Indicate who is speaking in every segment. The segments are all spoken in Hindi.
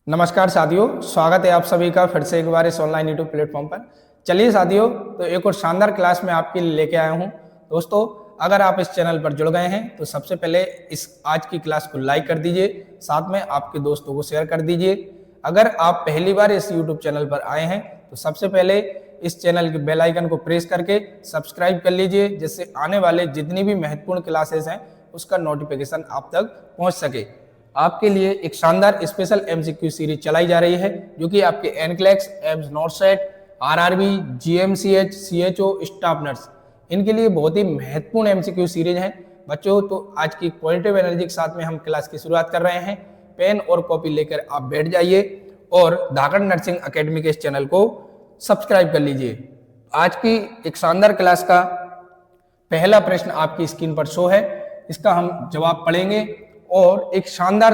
Speaker 1: नमस्कार साथियों, स्वागत है आप सभी का फिर से एक बार इस ऑनलाइन यूट्यूब प्लेटफॉर्म पर। चलिए साथियों, तो एक और शानदार क्लास में आपके लिए लेके आया हूं। दोस्तों, अगर आप इस चैनल पर जुड़ गए हैं तो सबसे पहले इस आज की क्लास को लाइक कर दीजिए, साथ में आपके दोस्तों को शेयर कर दीजिए। अगर आप पहली बार इस यूट्यूब चैनल पर आए हैं तो सबसे पहले इस चैनल के बेल आइकन को प्रेस करके सब्सक्राइब कर लीजिए, जिससे आने वाले जितनी भी महत्वपूर्ण क्लासेस हैं उसका नोटिफिकेशन आप तक पहुंच सके। आपके लिए एक शानदार स्पेशल एमसीक्यू सीरीज चलाई जा रही है, जो कि आपके NCLEX, AIIMS नॉर्सेट, RRB, GMCH, CHO, staff nurse, इनके लिए बहुत ही महत्वपूर्ण एमसीक्यू सीरीज है। बच्चों, तो आज की पॉजिटिव एनर्जी के साथ में हम क्लास की शुरुआत कर रहे हैं। पेन और कॉपी लेकर आप बैठ जाइए और धाकड़ नर्सिंग अकेडमी के इस चैनल को सब्सक्राइब कर लीजिए। आज की एक शानदार क्लास का पहला प्रश्न आपकी स्क्रीन पर शो है, इसका हम जवाब पढ़ेंगे और एक शानदार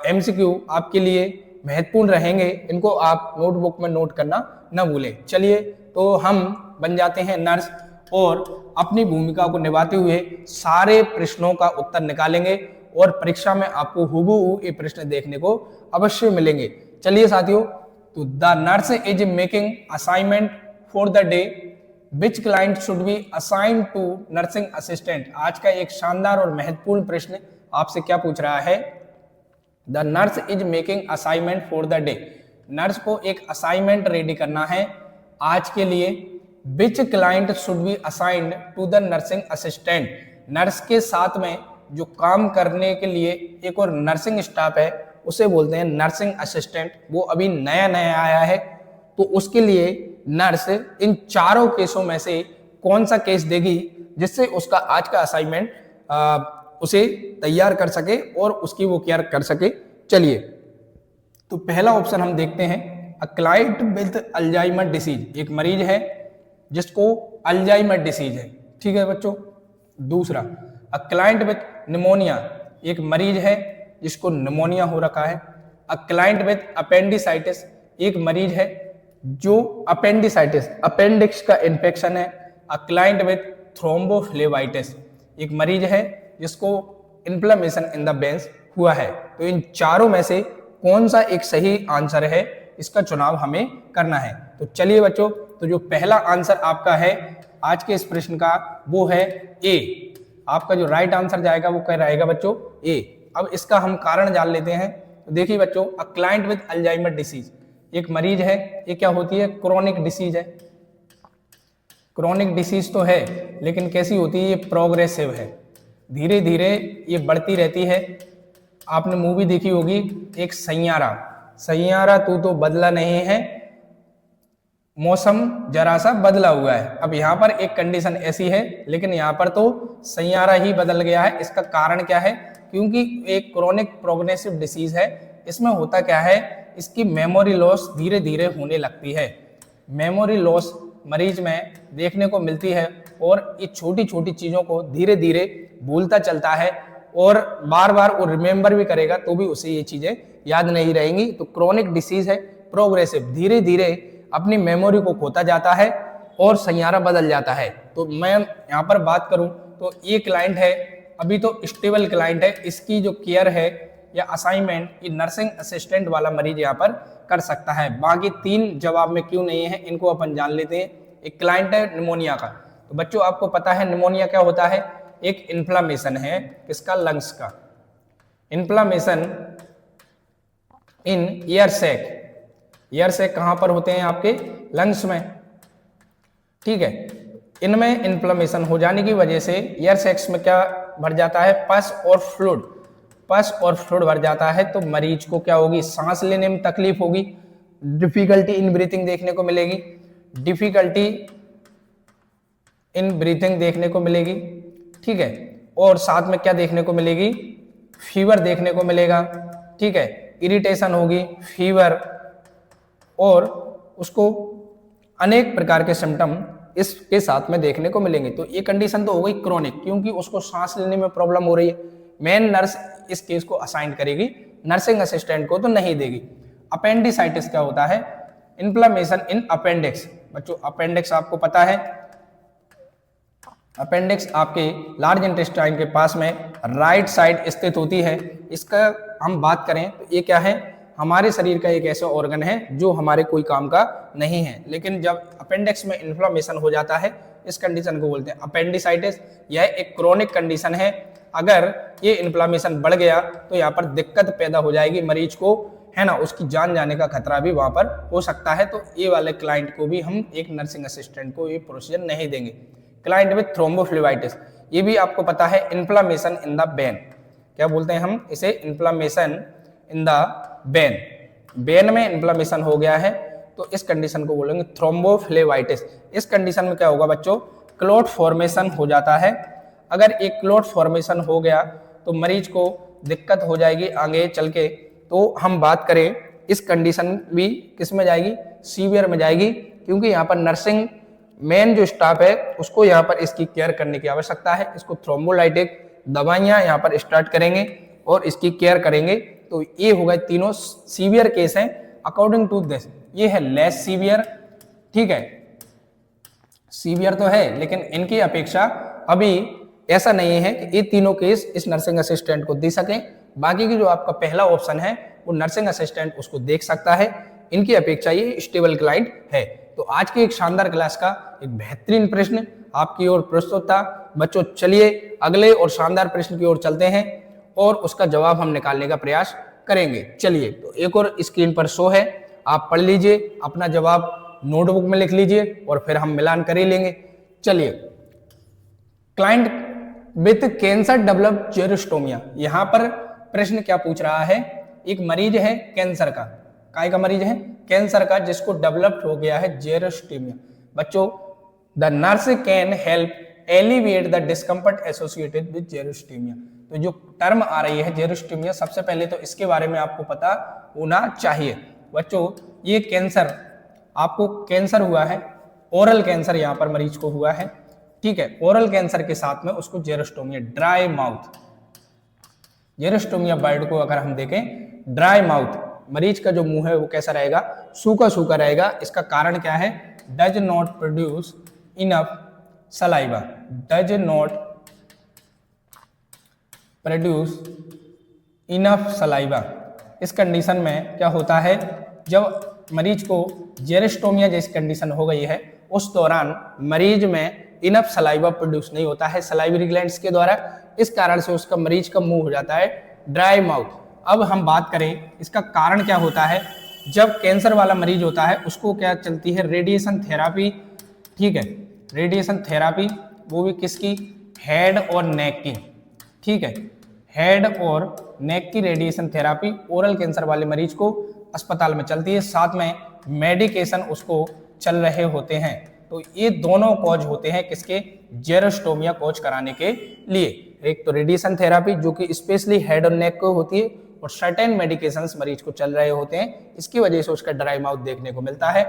Speaker 1: एमसीक्यू आपके लिए महत्वपूर्ण रहेंगे, इनको आप नोटबुक में नोट करना न भूलें। चलिए, तो हम बन जाते हैं नर्स और अपनी भूमिका को निभाते हुए सारे प्रश्नों का उत्तर निकालेंगे और परीक्षा में आपको हूबहू ये प्रश्न देखने को अवश्य मिलेंगे। चलिए साथियों, तो the nurse is making assignment for the day, which client should be assigned to nursing assistant. आज का एक शानदार और महत्वपूर्ण प्रश्न आपसे क्या पूछ रहा है? The nurse is making assignment for the day. Nurse को एक असाइनमेंट रेडी करना है आज के लिए। Which client should be assigned to the nursing assistant. Nurse के साथ में जो काम करने के लिए एक और नर्सिंग स्टाफ है उसे बोलते हैं नर्सिंग असिस्टेंट। वो अभी नया नया आया है, तो उसके लिए नर्स इन चारों केसों में से कौन सा केस देगी जिससे उसका आज का असाइनमेंट उसे तैयार कर सके और उसकी वो केयर कर सके। चलिए, तो पहला ऑप्शन हम देखते हैं, अ क्लाइंट विद अल्जाइमर डिसीज। एक मरीज है जिसको अल्जाइमर डिसीज है, ठीक है बच्चों। दूसरा, अ क्लाइंट विद निमोनिया। एक मरीज है जिसको निमोनिया हो रखा है। A client with appendicitis. एक मरीज है जो अपेंडिसाइटिस, अपेंडिक्स का इन्फेक्शन है। A client with thrombophlebitis. एक मरीज है जिसको इन्फ्लेमेशन इन द वेन्स हुआ है। तो इन चारों में से कौन सा एक सही आंसर है, इसका चुनाव हमें करना है। तो चलिए बच्चों, तो जो पहला आंसर आपका है आज के इस प्रश्न का वो है ए। आपका जो राइट आंसर जाएगा वो क्या रहेगा बच्चों? ए। अब इसका हम कारण जान लेते हैं। तो देखिए बच्चों, अ क्लाइंट विद अल्जाइमर डिसीज, एक मरीज है, ये क्या होती है? क्रोनिक डिसीज है। क्रोनिक डिसीज तो है, लेकिन कैसी होती है? ये प्रोग्रेसिव है, धीरे धीरे ये बढ़ती रहती है। आपने मूवी देखी होगी एक, सैयारा। सैयारा तू तो बदला नहीं है, मौसम जरा सा बदला हुआ है। अब यहाँ पर एक कंडीशन ऐसी है, लेकिन यहाँ पर तो सैयारा ही बदल गया है। इसका कारण क्या है? क्योंकि एक क्रोनिक प्रोग्रेसिव डिसीज है। इसमें होता क्या है, इसकी मेमोरी लॉस धीरे धीरे होने लगती है। मेमोरी लॉस मरीज में देखने को मिलती है और ये छोटी छोटी चीजों को धीरे धीरे भूलता चलता है और बार बार वो रिमेंबर भी करेगा तो भी उसे ये चीजें याद नहीं रहेंगी। तो क्रोनिक डिसीज है, प्रोग्रेसिव, धीरे धीरे अपनी मेमोरी को खोता जाता है और सैयारा बदल जाता है। तो मैं यहाँ पर बात करूं तो ये क्लाइंट है, अभी तो स्टेबल क्लाइंट है, इसकी जो केयर है या असाइनमेंट ये नर्सिंग असिस्टेंट वाला मरीज यहाँ पर कर सकता है। बाकी तीन जवाब में क्यों नहीं है, इनको अपन जान लेते हैं। एक क्लाइंट है निमोनिया का। तो बच्चों, आपको पता है निमोनिया क्या होता है? एक इन्फ्लामेशन है किसका? लंग्स का। Inflammation in air sac. Air sac कहां पर होते हैं? आपके लंग्स में, ठीक है। इनमें इन्फ्लामेशन हो जाने की वजह से एयर सैक्स में क्या भर जाता है? पस और फ्लूइड। पस और फ्लूइड भर जाता है तो मरीज को क्या होगी? सांस लेने में तकलीफ होगी, डिफिकल्टी इन ब्रीथिंग देखने को मिलेगी, डिफिकल्टी इन ब्रीथिंग देखने को मिलेगी, ठीक है। और साथ में क्या देखने को मिलेगी? फीवर देखने को मिलेगा, ठीक है। इरिटेशन होगी, फीवर, और उसको अनेक प्रकार के सिम्टम इसके साथ में देखने को मिलेंगे। तो ये कंडीशन तो हो गई क्रोनिक, क्योंकि उसको सांस लेने में प्रॉब्लम हो रही है। मेन नर्स इस केस को असाइन करेगी, नर्सिंग असिस्टेंट को तो नहीं देगी। अपेंडिसाइटिस क्या होता है? Inflammation in appendix. बच्चों, अपेंडिक्स आपको पता है, अपेंडिक्स आपके लार्ज इंटेस्टाइन के पास में राइट साइड स्थित होती है। इसका हम बात करें तो ये क्या है? हमारे शरीर का एक ऐसा ऑर्गन है जो हमारे कोई काम का नहीं है, लेकिन जब अपेंडिक्स में इन्फ्लेमेशन हो जाता है, इस कंडीशन को बोलते हैं अपेंडिसाइटिस। यह एक क्रोनिक कंडीशन है। अगर ये इन्फ्लेमेशन बढ़ गया तो यहाँ पर दिक्कत पैदा हो जाएगी मरीज को, है ना, उसकी जान जाने का खतरा भी वहां पर हो सकता है। तो ये वाले क्लाइंट को भी हम, एक नर्सिंग असिस्टेंट को, ये प्रोसीजर नहीं देंगे। क्लाइंट विथ थ्रोम्बोफ्लेबाइटिस, ये भी आपको पता है इन्फ्लेमेशन इन द वेन, क्या बोलते हैं हम इसे, inflammation in the when. When में इन्फ्लेमेशन हो गया है तो इस कंडीशन को बोलेंगे थ्रोम्बोफ्लेबाइटिस। इस कंडीशन में क्या होगा बच्चों, क्लॉट फॉर्मेशन हो जाता है। अगर एक क्लॉट फॉर्मेशन हो गया तो मरीज को दिक्कत हो जाएगी आगे चल के। तो हम बात करें, इस कंडीशन भी किस में जाएगी, सीवियर में जाएगी, क्योंकि यहाँ पर नर्सिंग मेन जो स्टाफ है उसको यहाँ पर इसकी केयर करने की आवश्यकता है। इसको थ्रोम्बोलाइटिक दवाइयाँ यहाँ पर स्टार्ट करेंगे और इसकी केयर करेंगे। तो ये हो गए तीनों सीवियर केस हैं अकॉर्डिंग टू दिस। ये है लेस सीवियर, ठीक है, सीवियर तो है लेकिन इनकी अपेक्षा अभी ऐसा नहीं है कि ये तीनों केस इस नर्सिंग असिस्टेंट को दे सकें। बाकी की जो आपका पहला ऑप्शन है वो नर्सिंग असिस्टेंट उसको देख सकता है। इनकी अपेक्षा ये स्टेबल क्लाइंट है। तो आज की एक शानदार क्लास का एक बेहतरीन प्रश्न आपकी ओर प्रस्तुत था बच्चों। चलिए अगले और शानदार प्रश्न की ओर चलते हैं और उसका जवाब हम निकालने का प्रयास करेंगे। चलिए, तो एक और स्क्रीन पर शो है, आप पढ़ लीजिए, अपना जवाब नोटबुक में लिख लीजिए और फिर हम मिलान कर ही लेंगे। चलिए, client with cancer develop xerostomia, यहां पर प्रश्न क्या पूछ रहा है, एक मरीज है कैंसर का, काय का मरीज है, कैंसर का, जिसको डेवलप्ड हो गया है जेरोस्टोमिया। बच्चों, the nurse can help alleviate the discomfort associated with xerostomia. तो जो टर्म आ रही है जेरोस्टोमिया, सबसे पहले तो इसके बारे में आपको पता होना चाहिए। बच्चों, ये कैंसर, आपको कैंसर हुआ है, ओरल कैंसर यहाँ पर मरीज को हुआ है, ठीक है। ओरल कैंसर के साथ में उसको xerostomia, dry mouth, xerostomia word को अगर हम देखें, ड्राई माउथ, मरीज का जो मुंह है वो कैसा रहेगा, सूखा सूखा रहेगा। इसका कारण क्या है, does not produce enough saliva, does not produce enough saliva. इस कंडीशन में क्या होता है, जब मरीज को जेरोस्टोमिया जैसी कंडीशन हो गई है, उस दौरान मरीज में इनफ सलाइवा प्रोड्यूस नहीं होता है सलाइवरी ग्लैंड्स के द्वारा। इस कारण से उसका मरीज का मुंह हो जाता है ड्राई माउथ। अब हम बात करें इसका कारण क्या होता है, जब कैंसर वाला मरीज होता है उसको क्या चलती है, रेडिएशन थेरापी, ठीक है, रेडिएशन थेरापी, वो भी किसकी, हेड और नेक की, ठीक है, हेड और नेक की रेडिएशन थेरापी ओरल कैंसर वाले मरीज को अस्पताल में चलती है, साथ में मेडिकेशन उसको चल रहे होते हैं। तो ये दोनों कॉज होते हैं किसके, जेरोस्टोमिया कॉज कराने के लिए। एक तो रेडिएशन थेरापी जो कि स्पेशली हेड और नेक को होती है, और सर्टेन मेडिकेशंस मरीज को चल रहे होते हैं, इसकी वजह से उसका ड्राई माउथ देखने को मिलता है।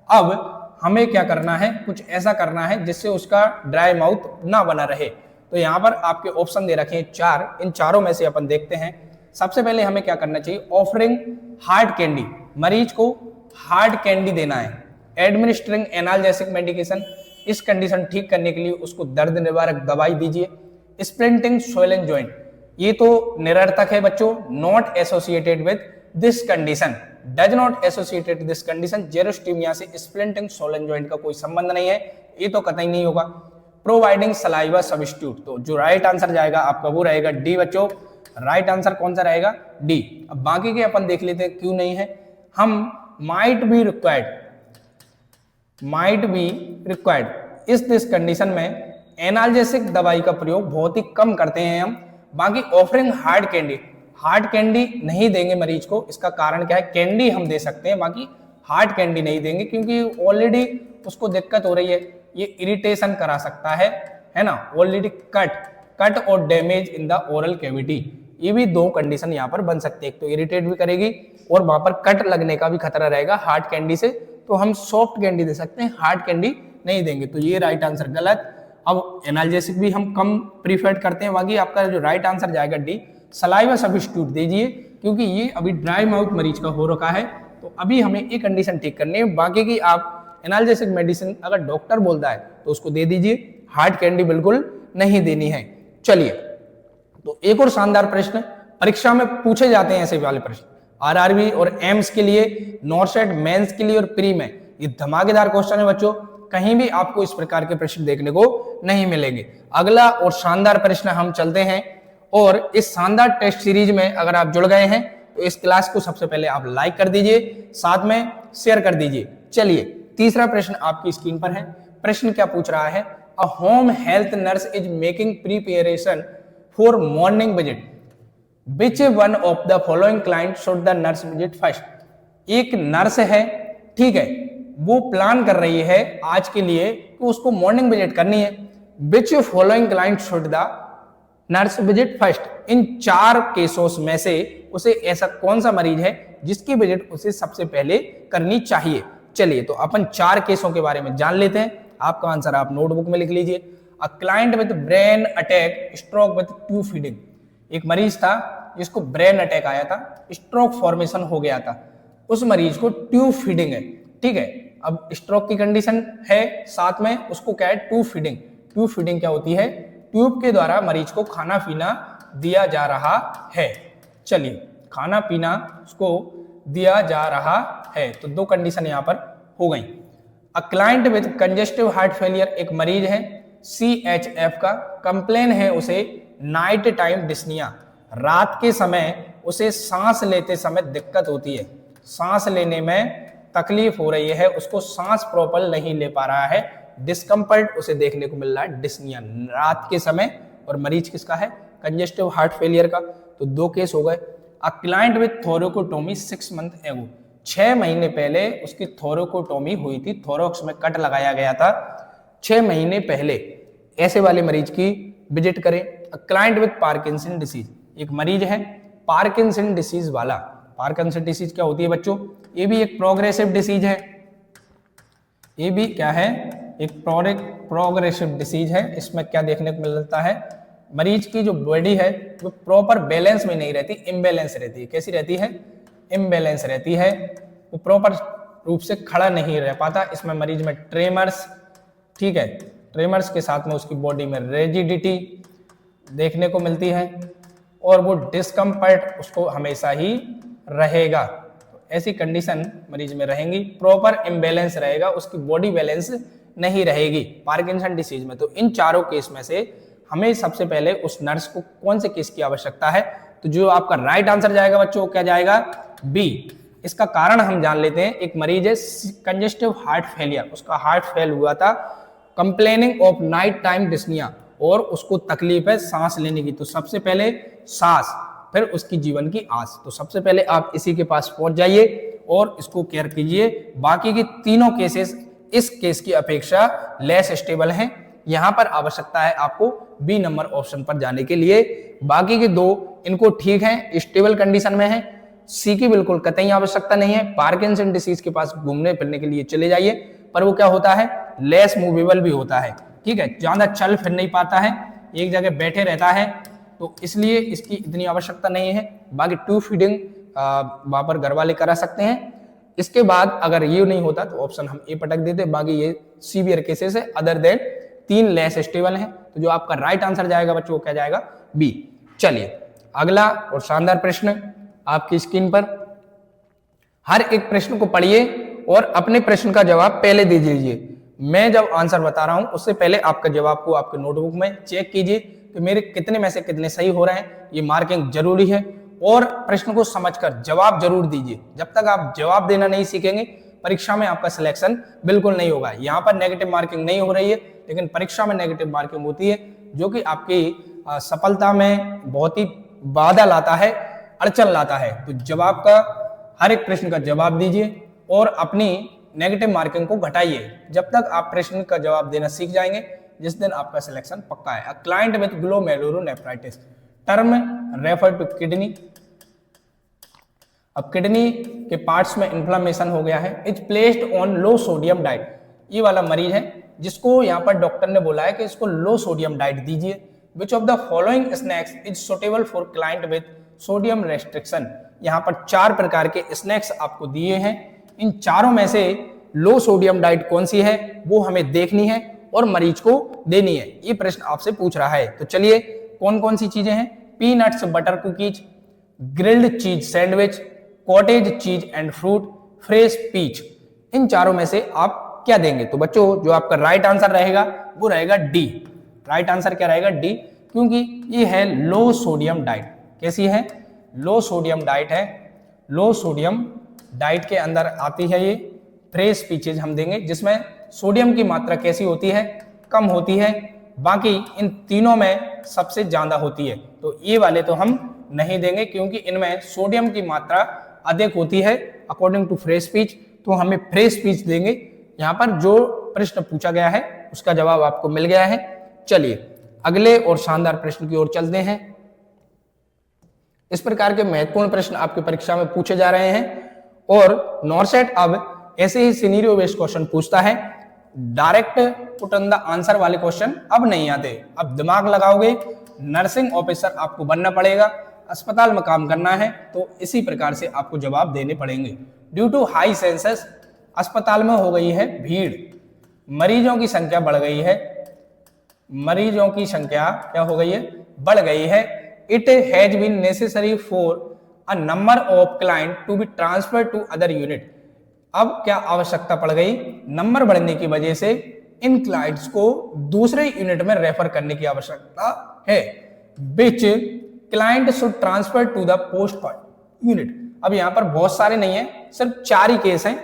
Speaker 1: अब हमें क्या करना है, कुछ ऐसा करना है जिससे उसका ड्राई माउथ ना बना रहे। तो यहाँ पर आपके ऑप्शन दे रखे हैं चार, इन चारों में से अपन देखते हैं। सबसे पहले हमें क्या करना चाहिए, ऑफरिंग हार्ड कैंडी, मरीज को हार्ड कैंडी देना है। एडमिनिस्ट्रिंग एनाल्जेसिक मेडिकेशन, इस कंडीशन ठीक करने के लिए उसको दर्द निवारक दवाई दीजिए। स्प्लिंटिंग स्वोलन जॉइंट, ये तो निरर्थक है बच्चों, not associated with this condition, does not associated this condition. Xerostomia से स्प्लिंटिंग स्वोलन जॉइंट का कोई संबंध नहीं है, ये तो कतई नहीं होगा। प्रोवाइडिंग सलाइवा सब्स्टिट्यूट, तो जो राइट आंसर जाएगा आपका वो रहेगा डी बच्चों। राइट आंसर कौन सा रहेगा, डी। अब बाकी के अपन देख लेते हैं क्यों नहीं है। हम might be required, might be required, इस दिस कंडीशन में एनाल्जेसिक दवाई का प्रयोग बहुत ही कम करते हैं हम। बाकी offering hard candy, hard candy नहीं देंगे मरीज को। इसका कारण क्या है, कैंडी हम दे सकते हैं, बाकी हार्ड कैंडी नहीं देंगे, क्योंकि ऑलरेडी उसको दिक्कत हो रही है, ये इरिटेशन करा सकता है ना, ऑलरेडी कट और damage in the oral cavity, ये भी दो कंडीशन यहाँ पर बन सकती है। एक तो इरिटेट भी करेगी और वहां पर कट लगने का भी खतरा रहेगा हार्ड कैंडी से। तो हम सॉफ्ट कैंडी दे सकते हैं, हार्ड कैंडी नहीं देंगे। तो ये राइट आंसर गलत। अब एनाल्जेसिक भी हम कम प्रीफर्ड करते हैं। बाकी आपका जो राइट आंसर जाएगा डी, सलाइवा सब्स्टिट्यूट दीजिए, क्योंकि ये अभी ड्राई माउथ मरीज का हो रखा है। तो अभी हमें ये कंडीशन ठीक करनी है। बाकी की आप एनाल्जेसिक मेडिसिन अगर डॉक्टर बोलता है तो उसको दे दीजिए, हार्ड कैंडी बिल्कुल नहीं देनी है। चलिए, तो एक और शानदार प्रश्न परीक्षा में पूछे जाते हैं ऐसे वाले प्रश्न। आरआरबी और एम्स के लिए, नॉर्सेट मेंस के लिए और प्री में। ये धमाकेदार क्वेश्चन है बच्चों, कहीं भी आपको इस प्रकार के प्रश्न देखने को नहीं मिलेंगे। अगला और शानदार प्रश्न हम चलते हैं, और इस शानदार टेस्ट सीरीज में अगर आप जुड़ गए हैं तो इस क्लास को सबसे पहले आप लाइक कर दीजिए, साथ में शेयर कर दीजिए। चलिए तीसरा प्रश्न आपकी स्क्रीन पर है। प्रश्न क्या पूछ रहा है, a home health nurse is making preparation for morning visit, which one of the following client should the nurse visit first. एक नर्स है, ठीक है, वो प्लान कर रही है आज के लिए कि उसको मॉर्निंग विजिट करनी है। Which following client should the nurse visit first. इन 4 केसों में से उसे ऐसा कौन सा मरीज है जिसकी विजिट उसे सबसे पहले करनी चाहिए। चलिए तो अपन 4 केसों के बारे में जान लेते हैं। आपका आंसर आप नोटबुक में लिख लीजिए। अ client with brain attack, stroke with tube feeding. एक मरीज था जिसको ब्रेन अटैक आया था, स्ट्रोक फॉर्मेशन हो गया था, उस मरीज को ट्यूब फीडिंग है, ठीक है। अब स्ट्रोक की कंडीशन है, साथ में उसको क्या है, ट्यूब फीडिंग। ट्यूब फीडिंग क्या होती है, ट्यूब के द्वारा मरीज को खाना पीना दिया जा रहा है। चलिए खाना पीना उसको दिया जा रहा है, तो 2 कंडीशन यहां पर हो गई। अ client with congestive heart failure, एक मरीज है CHF का, कंप्लेन है उसे नाइट टाइम डिस्निया, रात के समय उसे सांस लेते समय दिक्कत होती है, सांस लेने में तकलीफ हो रही है, उसको सांस प्रॉपर नहीं ले पा रहा है, डिस्कम्फर्ट उसे देखने को मिल रहा है, डिस्निया रात के समय, और मरीज किसका है, कंजेस्टिव हार्ट फेलियर का। तो 2 केस हो गए। अ क्लाइंट विद थोरेकोटोमी 6 मंथ एगो, 6 महीने पहले उसकी थोरेकोटोमी हुई थी, थोरैक्स में कट लगाया गया था 6 महीने पहले, ऐसे वाले मरीज की विजिट करें। अ क्लाइंट विद पार्किंसन डिसीज, एक मरीज है पार्किंसन डिसीज वाला। पार्किंसन डिसीज क्या होती है बच्चों, ये भी एक प्रोग्रेसिव डिसीज है, ये भी क्या है, एक प्रोग्रेसिव डिसीज है। इसमें क्या देखने को मिलता है, मरीज की जो बॉडी है वो प्रॉपर बैलेंस में नहीं रहती, इम्बैलेंस रहती है। कैसी रहती है, इम्बैलेंस रहती है, वो प्रॉपर रूप से खड़ा नहीं रह पाता। इसमें मरीज में ट्रेमर्स, ठीक है, ट्रेमर्स के साथ में उसकी बॉडी में रेजिडिटी देखने को मिलती है, और वो डिस्कम्फर्ट उसको हमेशा ही रहेगा। तो ऐसी कंडीशन मरीज में रहेंगी, प्रॉपर इम्बैलेंस रहेगा, उसकी बॉडी बैलेंस नहीं रहेगी पार्किंसन डिसीज में। तो इन 4 केस में से हमें सबसे पहले उस नर्स को कौन से केस की आवश्यकता है, तो जो आपका राइट आंसर जाएगा बच्चों, क्या जाएगा, बी। इसका कारण हम जान लेते हैं। एक मरीज है कंजेस्टिव हार्ट फेलियर, उसका हार्ट फेल हुआ था, complaining of night time dyspnea, और उसको तकलीफ है सांस लेने की। तो सबसे पहले सांस, फिर उसकी जीवन की आस। तो सबसे पहले आप इसी के पास पहुंच जाइए और इसको केयर कीजिए। बाकी के तीनों केसेस इस केस की अपेक्षा लेस स्टेबल हैं। यहां पर आवश्यकता है आपको बी नंबर ऑप्शन पर जाने के लिए। बाकी के 2 इनको ठीक है, स्टेबल कंडीशन में है। सी की बिल्कुल कतई आवश्यकता नहीं है। पार्किंसन डिसीज के पास घूमने फिरने के लिए चले जाइए, पर वो क्या होता है, लेस मूवेबल भी होता है, ठीक है, ज्यादा चल फिर नहीं पाता है, एक जगह बैठे रहता है, तो इसलिए इसकी इतनी आवश्यकता नहीं है। बाकी ट्यूब फीडिंग वहां पर घर वाले करा सकते हैं। इसके बाद अगर ये नहीं होता तो ऑप्शन हम ए पटक देते। बाकी ये सीवियर केसेस है, अदर देन 3 लेस स्टेबल हैं। तो जो आपका राइट आंसर जाएगा बच्चों, क्या जाएगा, बी। चलिए अगला और शानदार प्रश्न आपकी स्क्रीन पर। हर एक प्रश्न को पढ़िए और अपने प्रश्न का जवाब पहले दे दीजिए। मैं जब आंसर बता रहा हूं उससे पहले आपका जवाब को आपके नोटबुक में चेक कीजिए कि मेरे कितने में से कितने सही हो रहे हैं। ये मार्किंग जरूरी है, और प्रश्न को समझकर जवाब जरूर दीजिए। जब तक आप जवाब देना नहीं सीखेंगे, परीक्षा में आपका सिलेक्शन बिल्कुल नहीं होगा। यहाँ पर नेगेटिव मार्किंग नहीं हो रही है, लेकिन परीक्षा में नेगेटिव मार्किंग होती है, जो कि आपकी सफलता में बहुत ही बाधा लाता है, अड़चन लाता है। तो जवाब का, हर एक प्रश्न का जवाब दीजिए और अपनी नेगेटिव मार्किंग को घटाइए। जब तक आप प्रश्न का जवाब देना सीख जाएंगे, जिस दिन आपका सिलेक्शन पक्का है। A client with glomerulonephritis, term refer to kidney. अब किडनी के पार्ट्स में इन्फ्लेमेशन हो गया है, is placed on low sodium diet. ये वाला मरीज है जिसको यहाँ पर डॉक्टर ने बोला है कि इसको लो सोडियम डाइट दीजिए। Which of the following snacks is suitable for client with sodium restriction. यहाँ पर 4 प्रकार के स्नैक्स आपको दिए हैं। इन चारों में से लो सोडियम डाइट कौन सी है वो हमें देखनी है और मरीज को देनी है। ये प्रश्न आपसे पूछ रहा है। तो चलिए कौन कौन सी चीजें हैं, peanuts butter cookies, grilled cheese sandwich, cottage cheese and fruit, fresh peach. इन चारों में से आप क्या देंगे? तो बच्चों जो आपका राइट आंसर रहेगा वो रहेगा डी। राइट आंसर क्या रहेगा? डी, क्योंकि ये है लो सोडियम डाइट। कैसी है? लो सोडियम डाइट है। लो सोडियम डाइट के अंदर आती है ये फ्रेश पीचेज हम देंगे, जिसमें सोडियम की मात्रा कैसी होती है? कम होती है। बाकी इन तीनों में सबसे ज्यादा होती है, तो ये वाले तो हम नहीं देंगे क्योंकि इनमें सोडियम की मात्रा अधिक होती है अकॉर्डिंग टू फ्रेश पीच, तो हमें फ्रेश पीच देंगे। यहाँ पर जो प्रश्न पूछा गया है उसका जवाब आपको मिल गया है। चलिए अगले और शानदार प्रश्न की ओर चलते हैं। इस प्रकार के महत्वपूर्ण प्रश्न आपकी परीक्षा में पूछे जा रहे हैं और नॉरसेट अब ऐसे ही सिनेरियो बेस्ड क्वेश्चन पूछता है। Direct put on the answer वाले क्वेश्चन अब नहीं आते, अब दिमाग लगाओगे। नर्सिंग ऑफिसर आपको बनना पड़ेगा, अस्पताल में काम करना है, तो इसी प्रकार से आपको जवाब देने पड़ेंगे। ड्यू टू हाई सेंसस, अस्पताल में हो गई है भीड़, मरीजों की संख्या बढ़ गई है। मरीजों की संख्या क्या हो गई है? बढ़ गई है। It has been necessary for a number of client to be transfer to other unit. अब क्या आवश्यकता पड़ गई? नंबर बढ़ने की वजह से इन क्लाइंट्स को दूसरे यूनिट में रेफर करने की आवश्यकता है। Which client should transfer to the postmortem unit. अब यहां पर बहुत सारे नहीं है, सिर्फ 4 ही केस हैं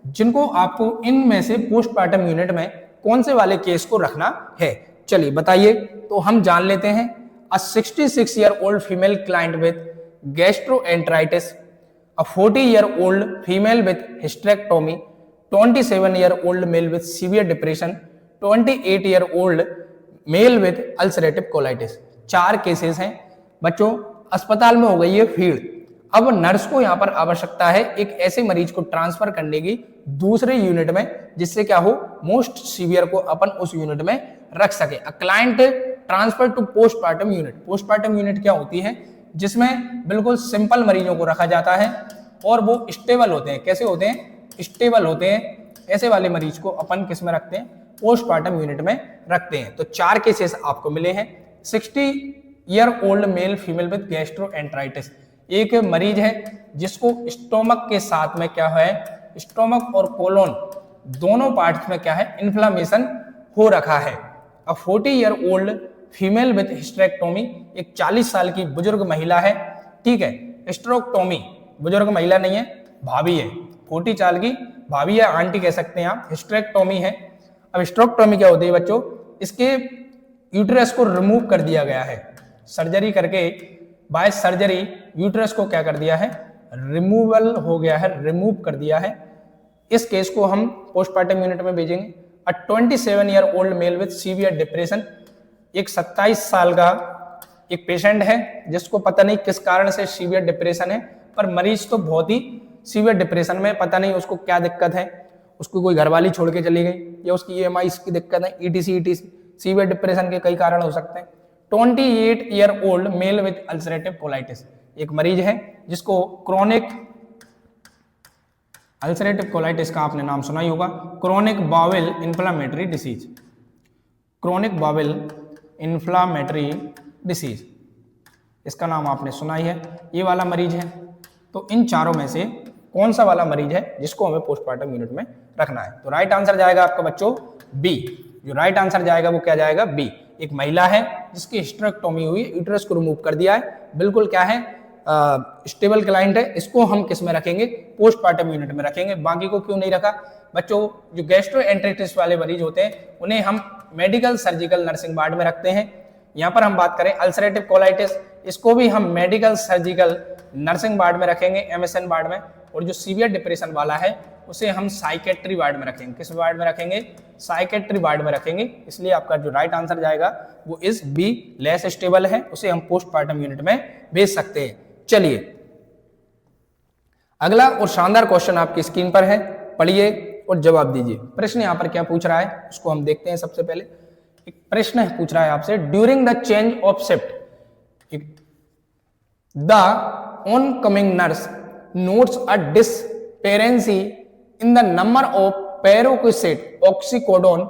Speaker 1: जिनको आपको इनमें से पोस्टमार्टम यूनिट में कौन से वाले केस को रखना है। चलिए बताइए। तो हम जान लेते हैं। अ 66-year-old female client with gastroenteritis, a 40-year-old female with hysterectomy, 27-year-old male with severe depression, 28-year-old male with ulcerative colitis। 4 cases हैं बच्चों। अस्पताल में हो गई है भीड़। अब नर्स को यहाँ पर आवश्यकता है एक ऐसे मरीज को ट्रांसफर करने की दूसरे यूनिट में, जिससे क्या हो, मोस्ट सीवियर को अपन उस यूनिट में रख सके। A client transfer to postmortem unit. Postmortem unit क्या होती है? जिसमें बिल्कुल सिंपल मरीजों को रखा जाता है और वो स्टेबल होते हैं। कैसे होते हैं? स्टेबल होते हैं। ऐसे वाले मरीज को अपन किस में रखते हैं? पोस्टमार्टम यूनिट में रखते हैं। तो 4 केसेस आपको मिले हैं। 60-year-old male female with gastroenteritis, एक मरीज है जिसको स्टोमक के साथ में क्या है, स्टोमक और कोलोन दोनों पार्ट्स में क्या है, इन्फ्लामेशन हो रखा है। अ 40-year-old फीमेल विथ हिस्टेरेक्टोमी, एक 40 साल की बुजुर्ग महिला है, ठीक है। हिस्टेरेक्टोमी, बुजुर्ग महिला नहीं है, भाभी है, 40 साल की भाभी है, आंटी कह सकते हैं आप। हिस्टेरेक्टोमी है। अब हिस्टेरेक्टोमी क्या होती है बच्चों? इसके यूट्रस को रिमूव कर दिया गया है, सर्जरी करके, बाय सर्जरी यूट्रस को क्या कर दिया है, रिमूवल हो गया है, रिमूव कर दिया है। इस केस को हम पोस्टमार्टम यूनिट में भेजेंगे। अ 27-year-old mail with severe depression, एक 27 साल का एक पेशेंट है जिसको पता नहीं किस कारण से सीवियर डिप्रेशन है, पर मरीज तो बहुत ही सीवियर डिप्रेशन में, पता नहीं उसको क्या दिक्कत है, उसको कोई घरवाली छोड़ के चली गई या उसकी EMI की दिक्कत है, ETC। सीवियर डिप्रेशन के कई कारण हो सकते हैं। 28-year-old mail with ulcerative colitis, एक मरीज है जिसको क्रोनिक अल्सरेटिव कोलाइटिस का आपने नाम सुना ही होगा, chronic bowel inflammatory disease, chronic bowel inflammatory disease, इसका नाम आपने सुना ही है, ये वाला मरीज है। तो इन चारों में से कौन सा वाला मरीज है जिसको हमें पोस्टमार्टम यूनिट में रखना है? तो राइट आंसर जाएगा आपका बच्चों बी। जो राइट आंसर जाएगा वो क्या जाएगा? बी। एक महिला है जिसकी हिस्टेरेक्टोमी हुई, यूट्रस को रिमूव कर दिया है, बिल्कुल क्या है, स्टेबल क्लाइंट है, इसको हम किस में रखेंगे? पोस्टमार्टम यूनिट में रखेंगे। बाकी को क्यों नहीं रखा बच्चों? जो गैस्ट्रोएंटेराइटिस वाले मरीज होते हैं उन्हें हम मेडिकल सर्जिकल नर्सिंग वार्ड में रखते हैं। यहाँ पर हम बात करें अल्सरेटिव कोलाइटिस, इसको भी हम मेडिकल सर्जिकल नर्सिंग वार्ड में रखेंगे, MSN वार्ड में। और जो सीवियर डिप्रेशन वाला है उसे हम साइकेट्री वार्ड में रखेंगे। किस वार्ड में रखेंगे? साइकेट्री वार्ड में रखेंगे। इसलिए आपका जो राइट आंसर जाएगा वो इस बी, लेस स्टेबल है, उसे हम पोस्टमार्टम यूनिट में भेज सकते हैं। चलिए अगला और शानदार क्वेश्चन आपकी स्क्रीन पर है, पढ़िए और जवाब दीजिए। प्रश्न यहाँ पर क्या पूछ रहा है उसको हम देखते हैं। सबसे पहले एक प्रश्न पूछ रहा है आपसे, during the change of shift the oncoming nurse notes a discrepancy in the number of Percocet oxycodone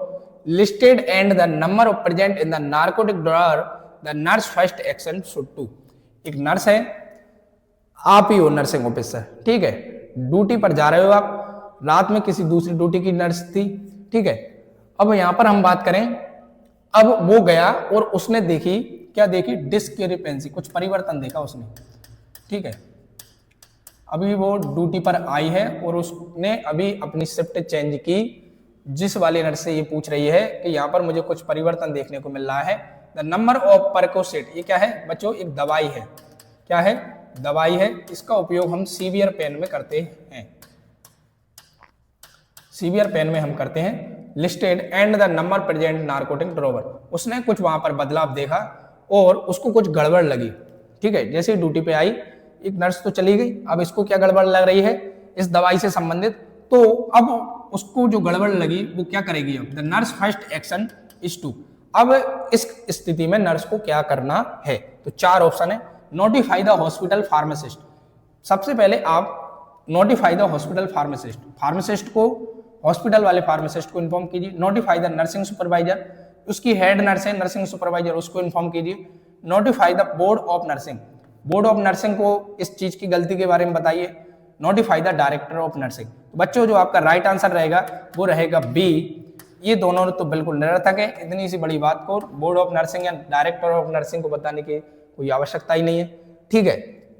Speaker 1: listed and the number of present in the narcotic drawer, the nurse first action should to. एक नर्स है, आप ही हो नर्सिंग ऑफिसर, ठीक है। ड्यूटी पर जा रहे हो आप, रात में किसी दूसरी ड्यूटी की नर्स थी, ठीक है। अब यहां पर हम बात करें, अब वो गया और उसने देखी, क्या देखी, डिस्क्रिपेंसी, कुछ परिवर्तन देखा उसने, ठीक है। अभी वो ड्यूटी पर आई है और उसने अभी अपनी शिफ्ट चेंज की, जिस वाली नर्स से ये पूछ रही है कि यहाँ पर मुझे कुछ परिवर्तन देखने को मिल रहा है। द नंबर ऑफ परकोसेट, ये क्या है बच्चों, एक दवाई है, क्या है, दवाई है। इसका उपयोग हम सीवियर पेन में करते हैं, सीवियर पेन में हम करते हैं। Listed and the number present narcotic drawer, उसने कुछ वहां पर बदलाव देखा और उसको कुछ गड़बड़ लगी, ठीक है। जैसे ड्यूटी पे आई, एक नर्स तो चली गई, अब इसको क्या गड़बड़ लग रही है इस दवाई से संबंधित, तो अब उसको जो गड़बड़ लगी वो क्या करेगी, अब the nurse first action is to, अब इस स्थिति में नर्स को क्या करना है। तो 4 ऑप्शन है। नोटिफाई द हॉस्पिटल फार्मासिस्ट, सबसे पहले आप notify the hospital pharmacist, pharmacist को, हॉस्पिटल वाले फार्मासिस्ट को इन्फॉर्म कीजिए। नोटिफाई द नर्सिंग सुपरवाइजर, उसकी हेड नर्स है नर्सिंग सुपरवाइजर, उसको इन्फॉर्म कीजिए। Notify the board of nursing, board of nursing को इस चीज की गलती के बारे में बताइए। Notify the director of nursing. तो बच्चों जो आपका राइट आंसर रहेगा वो रहेगा बी। ये दोनों तो बिल्कुल निरर्थक है, इतनी सी बड़ी बात को बोर्ड ऑफ नर्सिंग या डायरेक्टर ऑफ नर्सिंग को बताने की कोई आवश्यकता ही नहीं है, ठीक है।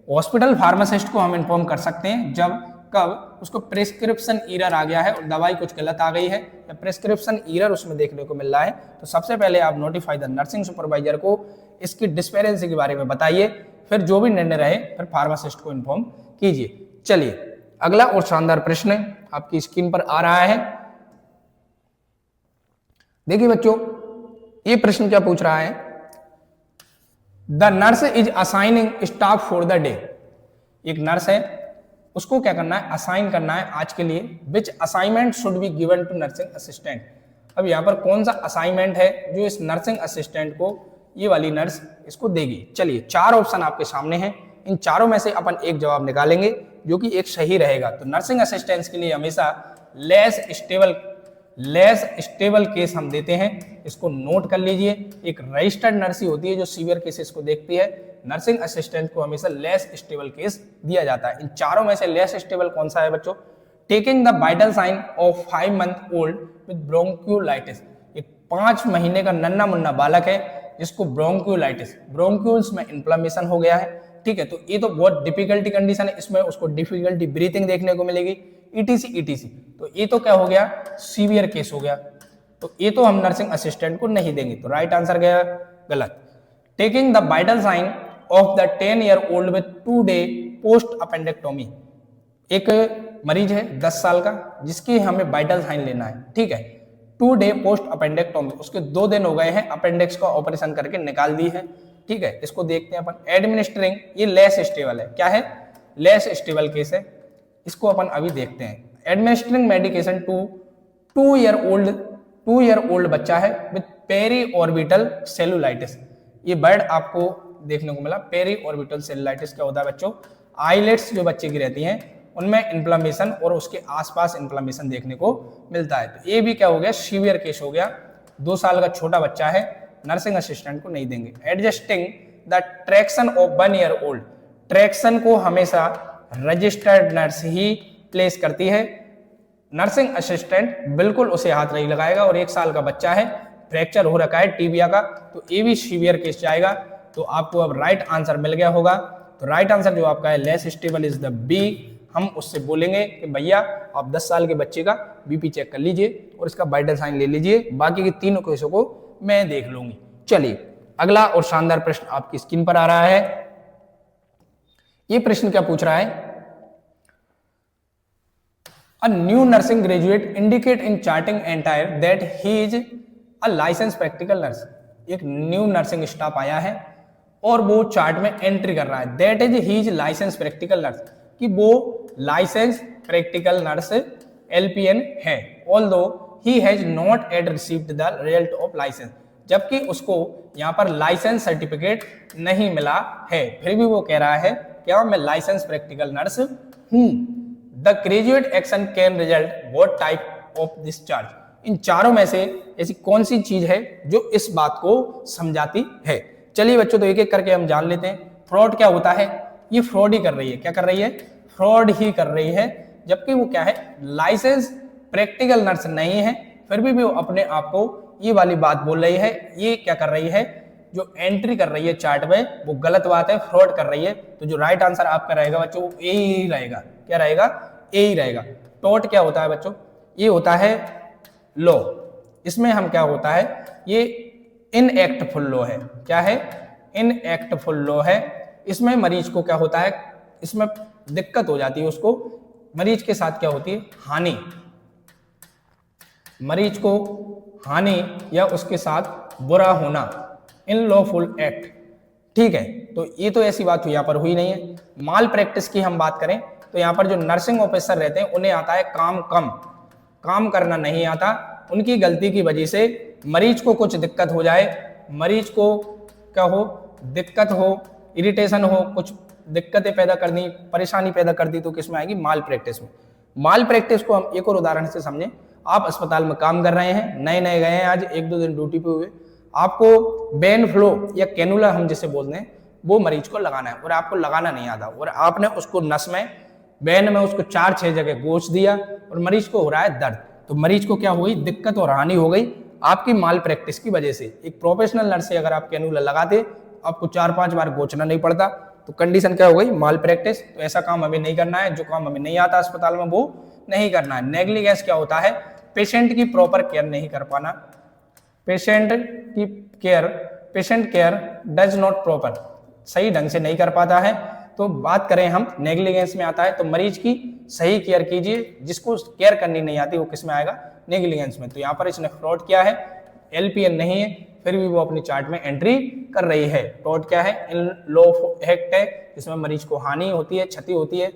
Speaker 1: हॉस्पिटल फार्मासिस्ट को हम इन्फॉर्म कर सकते हैं जब, कब, उसको प्रिस्क्रिप्शन एरर आ गया है और दवाई कुछ गलत आ गई है या प्रिस्क्रिप्शन एरर उसमें देखने को मिल रहा है। तो सबसे पहले आप नोटिफाई द नर्सिंग सुपरवाइजर को इसकी डिस्पेरेंसी के बारे में बताइए, फिर जो भी निर्णय रहे फिर फार्मासिस्ट को इन्फॉर्म कीजिए। चलिए अगला और शानदार प्रश्न आपकी स्क्रीन पर आ रहा है। देखिए बच्चों, ये प्रश्न क्या पूछ रहा है, the nurse is assigning staff for the day. एक नर्स है, उसको क्या करना है, असाइन करना है आज के लिए। Which assignment should be given to nursing assistant. अब यहाँ पर कौन सा असाइनमेंट है जो इस नर्सिंग असिस्टेंट को, ये वाली नर्स इसको देगी। चलिए 4 ऑप्शन आपके सामने हैं, इन चारों में से अपन एक जवाब निकालेंगे जो कि एक सही रहेगा। तो नर्सिंग असिस्टेंट्स के लिए हमेशा लेस स्टेबल केस हम देते हैं, इसको नोट कर लीजिए। एक रजिस्टर्ड नर्स ही होती है जो सीवियर केसेस को देखती है, नर्सिंग असिस्टेंट को हमेशा लेस स्टेबल केस दिया जाता है। इन चारों में से लेस स्टेबल कौन सा है बच्चों, taking the vital sign of 5 month old with bronchiolitis. एक 5 महीने का नन्ना मुन्ना बालक है जिसको ब्रोंकियोलाइटिस, ब्रोंक्यूल्स में इन्फ्लेमेशन हो गया है, ठीक है। तो ये तो बहुत डिफिकल्टी कंडीशन है, इसमें उसको डिफिकल्टी ब्रीथिंग देखने को मिलेगी, ईटीसी। तो ये तो क्या हो गया, सीवियर केस हो गया, तो ये तो हम नर्सिंग असिस्टेंट को नहीं देंगे। तो राइट आंसर गया गलत। Taking the vital sign of the 10 year old with 2 day post appendectomy. एक मरीज है 10 साल का जिसकी हमें वाइटल साइन लेना है, ठीक है। 2 डे पोस्ट अपेंडेक्टोमी, उसके 2 दिन हो गए हैं, अपेंडिक्स का ऑपरेशन करके निकाल दी है, ठीक है। इसको देखते हैं अपन। एडमिनिस्ट्रिंग, ये लेस स्टेबल है, क्या है, लेस स्टेबल केस है, इसको अपन अभी देखते हैं। Administering medication to 2 year old बच्चा है विद पेरी ऑर्बिटल सेलुलाइटिस। ये वर्ड आपको देखने को मिला, पेरी ऑर्बिटल सेलुलाइटिस क्या होता है बच्चों, आईलेट्स जो बच्चे की रहती हैं उनमें इन्फ्लेमेशन और उसके आसपास इन्फ्लेमेशन देखने को मिलता है। तो ये भी क्या हो गया, सीवियर केस हो गया, 2 साल का छोटा बच्चा है, नर्सिंग असिस्टेंट को नहीं देंगे। Adjusting the traction of 1 year old, traction को हमेशा रजिस्टर्ड नर्स ही प्लेस करती है, नर्सिंग असिस्टेंट बिल्कुल उसे हाथ नहीं लगाएगा। और 1 साल का बच्चा है, फ्रैक्चर हो रखा है टीबिया का, तो ये भी सीवियर केस जाएगा। तो आपको अब राइट आंसर मिल गया होगा। तो राइट आंसर जो आपका है less stable is the B. हम उससे बोलेंगे कि भैया आप 10 साल के बच्चे का बीपी चेक कर लीजिए और इसका वाइटल साइन ले लीजिए, बाकी के तीनों केसों को मैं देख लूंगी। चलिए अगला और शानदार प्रश्न आपकी स्क्रीन पर आ रहा है। ये प्रश्न क्या पूछ रहा है, a new nursing graduate indicate in charting entire that he is a license practical nurse. एक न्यू नर्सिंग स्टाफ आया है और वो चार्ट में एंट्री कर रहा है, that is he is license practical nurse, कि वो लाइसेंस प्रैक्टिकल नर्स एलपीएन है, although he has not yet received the result of license, जबकि उसको यहाँ पर लाइसेंस सर्टिफिकेट नहीं मिला है, फिर भी वो कह रहा है क्या मैं लाइसेंस प्रैक्टिकल नर्स हूं। The graduate action can result what type of discharge. इन चारों में से ऐसी कौन सी चीज है जो इस बात को समझाती है। चलिए बच्चों तो एक एक करके हम जान लेते हैं। फ्रॉड क्या होता है, ये फ्रॉड ही कर रही है। क्या कर रही है? फ्रॉड ही कर रही है। जबकि वो क्या है, लाइसेंस प्रैक्टिकल नर्स नहीं है, फिर भी वो अपने आप को ये वाली बात बोल रही है। ये क्या कर रही है, जो एंट्री कर रही है चार्ट में, वो गलत बात है, फ्रॉड कर रही है। तो जो राइट आंसर आपका रहेगा बच्चों, वो ए ही रहेगा। क्या रहेगा? ए ही रहेगा। टॉट क्या होता है बच्चों? ये होता है लॉ। इसमें हम क्या होता है, ये इनएक्टफुल लॉ है। क्या है? इनएक्टफुल लॉ है। इसमें मरीज को क्या होता है, इसमें दिक्कत हो जाती है उसको। मरीज के साथ क्या होती है? हानि। मरीज को हानि या उसके साथ बुरा होना, इनलॉफुल एक्ट। ठीक है, तो ये तो ऐसी बात यहाँ पर हुई नहीं है। माल प्रैक्टिस की हम बात करें तो यहाँ पर जो नर्सिंग ऑफिसर रहते हैं उन्हें आता है काम कम, काम करना नहीं आता। उनकी गलती की वजह से मरीज को कुछ दिक्कत हो जाए, मरीज को क्या हो, दिक्कत हो, इरिटेशन हो, कुछ दिक्कतें पैदा कर दी, परेशानी पैदा कर दी, तो किसमें आएगी? माल प्रैक्टिस में। माल प्रैक्टिस को हम एक और उदाहरण से समझें। आप अस्पताल में काम कर रहे हैं, नए नए गए हैं, आज 1-2 दिन ड्यूटी पे हुए, आपको वेन फ्लो या कैनुला हम जिसे बोलते हैं वो मरीज को लगाना है और आपको लगाना नहीं आता, और आपने उसको नस में, वेन में उसको 4-6 जगह गोच दिया और मरीज को हो रहा है दर्द। तो मरीज को क्या हुई? दिक्कत और हानि हो गई आपकी माल प्रैक्टिस की वजह से। एक प्रोफेशनल नर्स से अगर आप कैनुला लगाते, आपको 4-5 बार गोचना नहीं पड़ता। तो कंडीशन क्या हो गई? माल प्रैक्टिस। तो ऐसा काम हमें नहीं करना है, जो काम हमें नहीं आता अस्पताल में वो नहीं करना है। नेग्लिजेंस क्या होता है? पेशेंट की प्रॉपर केयर नहीं कर पाना। पेशेंट की care, patient care does not proper, सही ढंग से नहीं कर पाता है। तो बात करें हम नेग्लिजेंस में आता है, तो मरीज की सही केयर कीजिए। जिसको केयर करनी नहीं आती वो किस में आएगा? नेग्लिजेंस में। तो यहाँ पर इसने फ्रॉड किया है, एलपीएन नहीं है, फिर भी वो अपनी चार्ट में एंट्री कर रही है। फ्रॉड क्या है? इन लॉ एक्ट है, जिसमें मरीज को हानि होती है, क्षति होती है।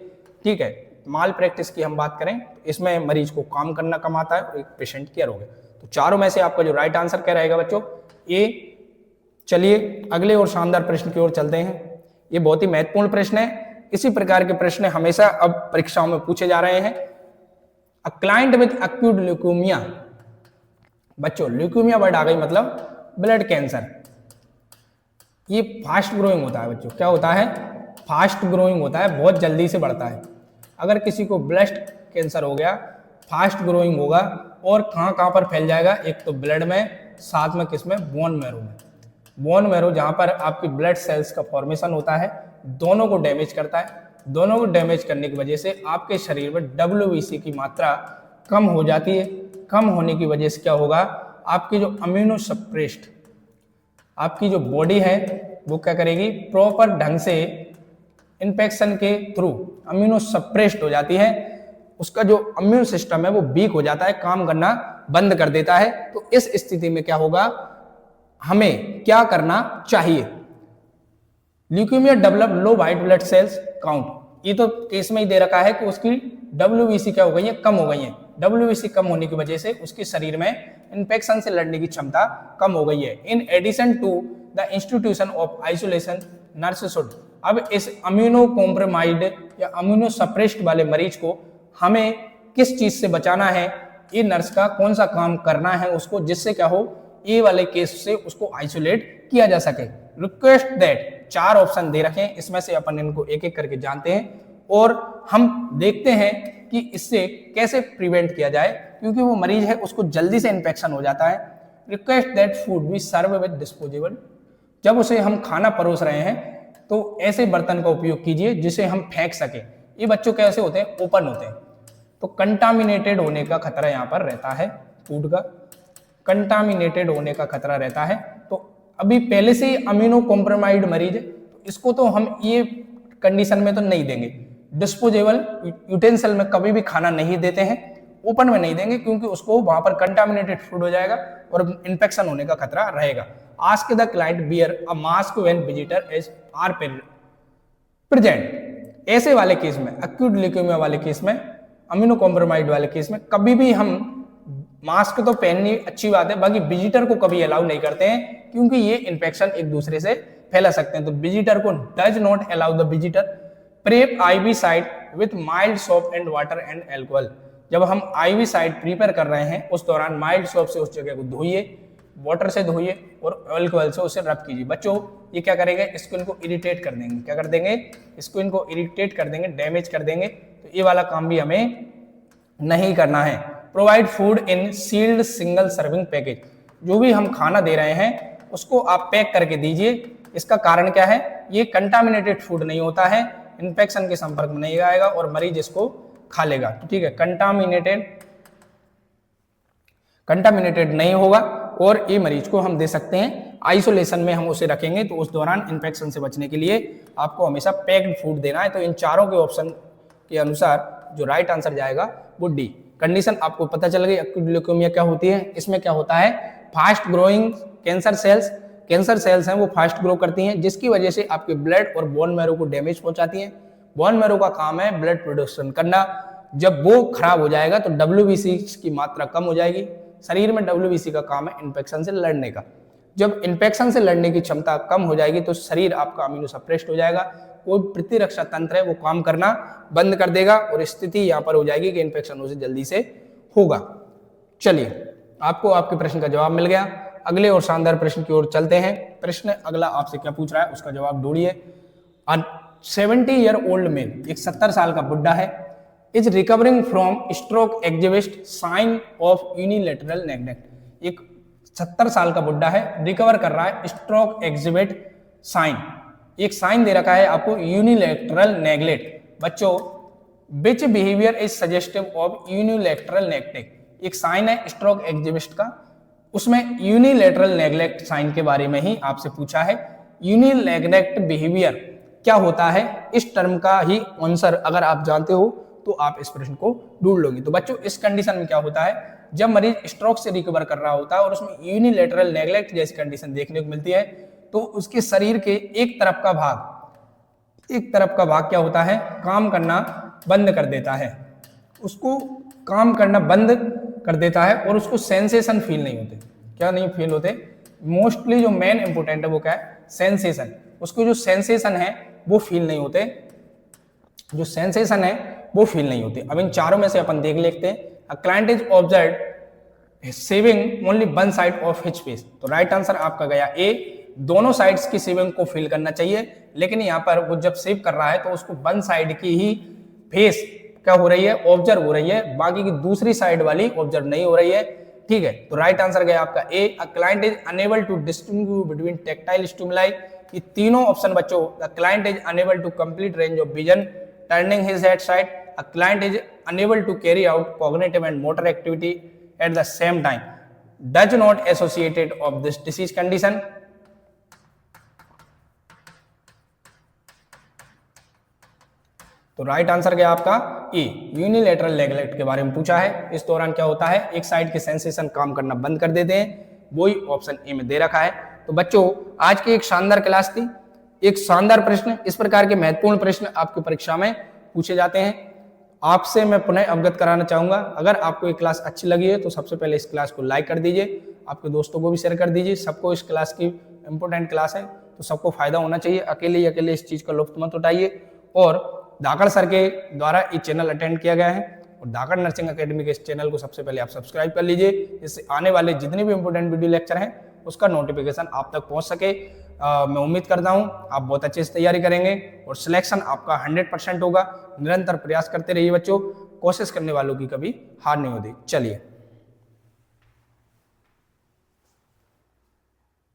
Speaker 1: ठीक है, माल प्रैक्टिस की हम बात करें, इसमें मरीज को काम करना कम आता है और एक पेशेंट केयर हो गया। तो चारों में से आपका जो राइट आंसर क्या रहेगा बच्चों? ए। चलिए अगले और शानदार प्रश्न की ओर चलते हैं। ये बहुत ही महत्वपूर्ण प्रश्न है। इसी प्रकार के प्रश्न हमेशा अब परीक्षाओं में पूछे जा रहे हैं। अ क्लाइंट विद एक्यूट ल्यूकेमिया, बच्चों ल्यूकेमिया वर्ड आ गई मतलब ब्लड कैंसर। ये फास्ट ग्रोइंग होता है बच्चों। क्या होता है? फास्ट ग्रोइंग होता है, बहुत जल्दी से बढ़ता है। अगर किसी को ब्लड कैंसर हो गया, फास्ट ग्रोइंग होगा और कहाँ पर फैल जाएगा? एक तो ब्लड में, साथ में किसमें? बोन मैरो में। बोन मैरो जहाँ पर आपकी ब्लड सेल्स का फॉर्मेशन होता है, दोनों को डैमेज करता है। दोनों को डैमेज करने की वजह से आपके शरीर में WBC की मात्रा कम हो जाती है। कम होने की वजह से क्या होगा? आपकी जो अम्यूनो सप्रेस्ड, आपकी जो बॉडी है वो क्या करेगी? प्रॉपर ढंग से इन्फेक्शन के थ्रू अम्यूनो सप्रेस्ड हो जाती है। उसका जो इम्यून सिस्टम है वो वीक हो जाता है, काम करना बंद कर देता है। तो इस स्थिति में क्या होगा? हमें क्या करना चाहिए? ल्यूकेमिया डेवलप लो व्हाइट ब्लड सेल्स काउंट। ये तो केस में ही दे रखा है कि उसकी WBC क्या हो गई है? कम हो गई है। WBC कम होने की वजह से उसके शरीर में इन्फेक्शन से लड़ने की क्षमता कम हो गई है। In addition to the institution of isolation, nurse should. अब इस अम्यूनो कॉम्प्रोमाइज्ड या अम्यूनो सप्रेस्ड वाले मरीज को हमें किस चीज से बचाना है? ये नर्स का कौन सा काम करना है उसको, जिससे क्या हो? ये वाले केस से उसको आइसोलेट किया जा सके। रिक्वेस्ट दैट, 4 ऑप्शन दे रखे हैं, इसमें से अपन इनको एक एक करके जानते हैं और हम देखते हैं कि इससे कैसे प्रिवेंट किया जाए, क्योंकि वो मरीज है उसको जल्दी से इन्फेक्शन हो जाता है। Request that food be serve with disposable. जब उसे हम खाना परोस रहे हैं तो ऐसे बर्तन का उपयोग कीजिए जिसे हम फेंक सके। ये बच्चों कैसे होते हैं? ओपन होते हैं। तो कंटामिनेटेड होने का खतरा यहाँ पर रहता है, फूड का कंटामिनेटेड होने का खतरा रहता है। तो अभी पहले से ही अमीनो कॉम्प्रोमाइज्ड मरीज है, तो इसको तो हम ये कंडीशन में तो नहीं देंगे। डिस्पोजेबल यूटेंसिल में कभी भी खाना नहीं देते हैं, ओपन में नहीं देंगे, क्योंकि उसको वहां पर कंटामिनेटेड फूड हो जाएगा और इन्फेक्शन होने का खतरा रहेगा। Ask the client wear a mask when visitor is are present. ऐसे वाले केस में, एक्यूट ल्यूकेमिया वाले केस में, अमीनो कॉम्प्रोमाइज्ड वाले केस में कभी भी हम मास्क तो पहननी अच्छी बात है, बाकी विजिटर को कभी अलाउ नहीं करते हैं, क्योंकि ये इन्फेक्शन एक दूसरे से फैला सकते हैं। तो विजिटर को does not allow the visitor prep IV side with mild soap and water and alcohol. जब हम IV साइड प्रिपेयर कर रहे हैं उस दौरान माइल्ड सोप से उस जगह को धोइए, वाटर से धोइए और अल्कोहल से उसे रब कीजिए। बच्चों ये क्या करेंगे, स्किन को इरिटेट कर देंगे, क्या कर देंगे, स्किन को इरिटेट कर देंगे, डैमेज कर देंगे, तो ये वाला काम भी हमें नहीं करना है। Provide food in sealed single serving package, जो भी हम खाना दे रहे हैं उसको आप पैक करके दीजिए। इसका कारण क्या है, ये कंटामिनेटेड फूड नहीं होता है, इन्फेक्शन के संपर्क में नहीं आएगा और मरीज इसको खा लेगा, तो ठीक है, कंटामिनेटेड नहीं होगा और ये मरीज को हम दे सकते हैं। आइसोलेशन में हम उसे रखेंगे तो उस दौरान इन्फेक्शन से बचने के लिए आपको हमेशा पैक्ड फूड देना है। तो इन चारों के ऑप्शन के अनुसार जो राइट आंसर जाएगा वो डी। कंडीशन आपको पता चल गई, एक्यूट ल्यूकेमिया क्या होती है। इसमें क्या होता है, फास्ट ग्रोइंग कैंसर सेल्स हैं वो फास्ट ग्रो करती हैं, जिसकी वजह से आपके ब्लड और बोन मैरो को डैमेज पहुंचाती हैं। बोन मैरो का काम है ब्लड प्रोडक्शन करना, जब वो खराब हो जाएगा तो WBC की मात्रा कम हो जाएगी। शरीर में WBC का काम है इन्फेक्शन से लड़ने का, जब इन्फेक्शन से लड़ने की क्षमता कम हो जाएगी तो शरीर आपका अमीनो सप्रेस्ड हो जाएगा, कोई प्रतिरक्षा तंत्र है वो काम करना बंद कर देगा और स्थिति यहाँ पर हो जाएगी कि इन्फेक्शन उसे जल्दी से होगा। चलिए, आपको आपके प्रश्न का जवाब मिल गया। अगले और शानदार प्रश्न की ओर चलते हैं। प्रश्न अगला आपसे क्या पूछ रहा है उसका जवाब ढूंढिए। 70 ईयर ओल्ड मैन, एक 70 साल का बुढ़ा है, is recovering from stroke exhibit sign of unilateral neglect. एक 70 साल का बुढ़ा है, रिकवर कर रहा है स्ट्रोक एक्जिबिट साइन, एक साइन दे रखा है आपको यूनिलैटरल नेग्लेक्ट। बच्चों which behaviour is suggestive of unilateral neglect, एक साइन है स्ट्रोक एक्जिबिट का, उसमें यूनिलैटरल नेग्लेक्ट साइन के बारे में ही आपसे पूछा है। यूनिलैटरल बिहेवियर क्या होता है, इस टर्म का ही आंसर अगर आप जानते हो तो आप इस प्रश्न को ढूंढ लोगे। तो बच्चों इस कंडीशन में क्या होता है, जब मरीज स्ट्रोक से रिकवर कर रहा होता है और उसमें यूनिलैटरल नेग्लेक्ट जैसी कंडीशन देखने को मिलती है, तो उसके शरीर के एक तरफ का भाग क्या होता है, काम करना बंद कर देता है, उसको काम करना बंद कर देता है और उसको सेंसेशन फील नहीं होते। क्या नहीं फील होते, मोस्टली जो मेन इंपोर्टेंट है वो क्या है, सेंसेशन। उसको जो सेंसेशन है वो फील नहीं होते, जो सेंसेशन है वो फील नहीं होते। अब इन चारों में से अपन देख लेते हैं। अ client is observed saving only one side of his face, तो राइट आंसर आपका गया ए, दोनों साइड्स की सेविंग को फील करना चाहिए, लेकिन यहाँ पर वो जब सेव कर रहा है तो उसको वन साइड की ही फेस क्या हो रही है, ऑब्जर्व हो रही है, बाकी की दूसरी साइड वाली ऑब्जर्व नहीं हो रही है, ठीक है। तो राइट आंसर गया आपका A. A client is unable to distinguish between tactile stimuli, ये तीनों ऑप्शन बच्चों, the client is unable to complete range of vision turning his head side, a client is unable to carry out cognitive and motor activity at the same time, does not associated of this disease condition. तो राइट आंसर गया आपका ए, यूनिलैटरल नेग्लेक्ट के बारे में पूछा है। इस दौरान क्या होता है, एक साइड के सेंसेशन काम करना बंद कर देते हैं, वही ऑप्शन ए में दे रखा है। तो बच्चों आज की एक शानदार क्लास थी, एक शानदार प्रश्न, इस प्रकार के महत्वपूर्ण प्रश्न आपकी परीक्षा में पूछे जाते हैं। आपसे मैं पुनः अवगत कराना चाहूंगा, अगर आपको ये क्लास अच्छी लगी है तो सबसे पहले इस क्लास को लाइक कर दीजिए, आपके दोस्तों को भी शेयर कर दीजिए। सबको इस क्लास की इंपॉर्टेंट क्लास है तो सबको फायदा होना चाहिए, अकेले अकेले इस चीज का लुत्फ मत उठाइए। और धाकड़ सर के द्वारा ये चैनल अटेंड किया गया है और धाकड़ नर्सिंग एकेडमी के इस चैनल को सबसे पहले आप सब्सक्राइब कर लीजिए, इससे आने वाले जितने भी इंपोर्टेंट वीडियो लेक्चर हैं उसका नोटिफिकेशन आप तक पहुंच सके। मैं उम्मीद करता हूं आप बहुत अच्छे से तैयारी करेंगे और सिलेक्शन आपका 100% होगा। निरंतर प्रयास करते रहिए बच्चों, कोशिश करने वालों की कभी हार नहीं होती। चलिए।